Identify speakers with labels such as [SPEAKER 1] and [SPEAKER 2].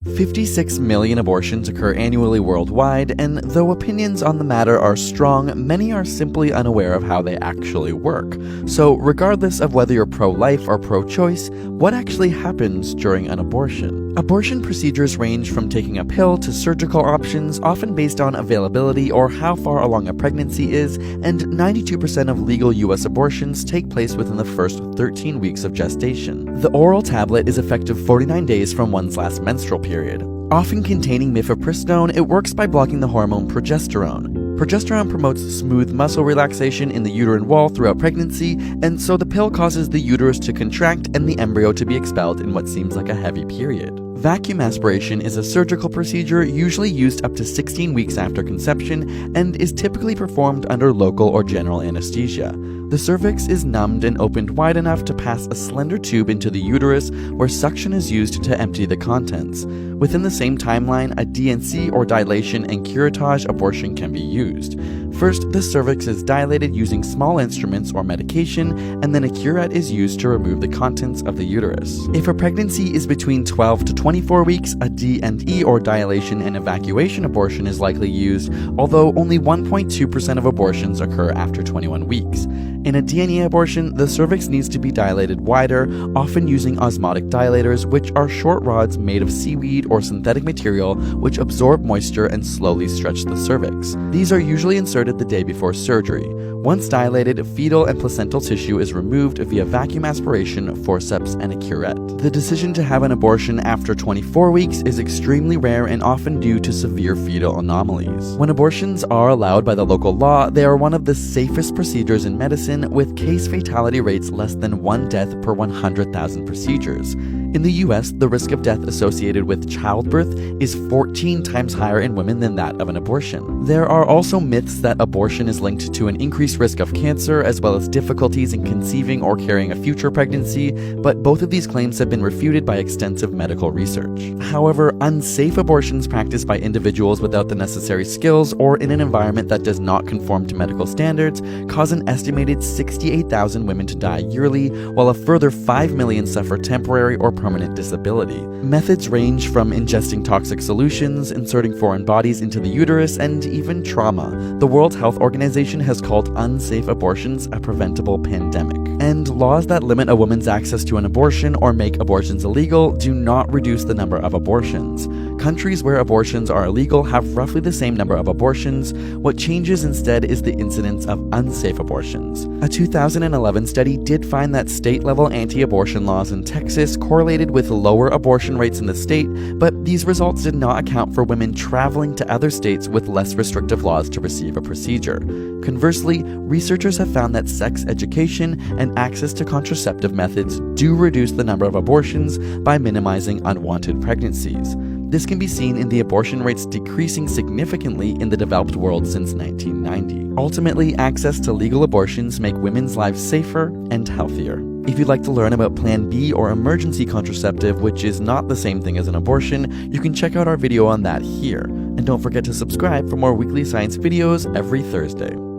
[SPEAKER 1] 56 million abortions occur annually worldwide, and though opinions on the matter are strong, many are simply unaware of how they actually work. So, regardless of whether you're pro-life or pro-choice, what actually happens during an abortion? Abortion procedures range from taking a pill to surgical options, often based on availability or how far along a pregnancy is, and 92% of legal US abortions take place within the first 13 weeks of gestation. The oral tablet is effective 49 days from one's last menstrual period. Often containing mifepristone, it works by blocking the hormone progesterone. Progesterone promotes smooth muscle relaxation in the uterine wall throughout pregnancy, and so the pill causes the uterus to contract and the embryo to be expelled in what seems like a heavy period. Vacuum aspiration is a surgical procedure usually used up to 16 weeks after conception and is typically performed under local or general anesthesia. The cervix is numbed and opened wide enough to pass a slender tube into the uterus where suction is used to empty the contents. Within the same timeline, a DNC or dilation and curettage abortion can be used. First, the cervix is dilated using small instruments or medication, and then a curette is used to remove the contents of the uterus. If a pregnancy is between 12 to 24 weeks, a D&E or dilation and evacuation abortion is likely used, although only 1.2% of abortions occur after 21 weeks. In a D&E abortion, the cervix needs to be dilated wider, often using osmotic dilators, which are short rods made of seaweed or synthetic material which absorb moisture and slowly stretch the cervix. These are usually inserted the day before surgery. Once dilated, fetal and placental tissue is removed via vacuum aspiration, forceps, and a curette. The decision to have an abortion after 24 weeks is extremely rare and often due to severe fetal anomalies. When abortions are allowed by the local law, they are one of the safest procedures in medicine, with case fatality rates less than 1 death per 100,000 procedures. In the US, the risk of death associated with childbirth is 14 times higher in women than that of an abortion. There are also myths that abortion is linked to an increased risk of cancer, as well as difficulties in conceiving or carrying a future pregnancy, but both of these claims have been refuted by extensive medical research. However, unsafe abortions practiced by individuals without the necessary skills or in an environment that does not conform to medical standards cause an estimated 68,000 women to die yearly, while a further 5 million suffer temporary or permanent disability. Methods range from ingesting toxic solutions, inserting foreign bodies into the uterus, and even trauma. The World Health Organization has called unsafe abortions a preventable pandemic. And laws that limit a woman's access to an abortion or make abortions illegal do not reduce the number of abortions. Countries where abortions are illegal have roughly the same number of abortions. What changes instead is the incidence of unsafe abortions. A 2011 study did find that state-level anti-abortion laws in Texas correlated with lower abortion rates in the state, but these results did not account for women traveling to other states with less restrictive laws to receive a procedure. Conversely, researchers have found that sex education and access to contraceptive methods do reduce the number of abortions by minimizing unwanted pregnancies. This can be seen in the abortion rates decreasing significantly in the developed world since 1990. Ultimately, access to legal abortions make women's lives safer and healthier. If you'd like to learn about Plan B or emergency contraceptive, which is not the same thing as an abortion, you can check out our video on that here. And don't forget to subscribe for more weekly science videos every Thursday.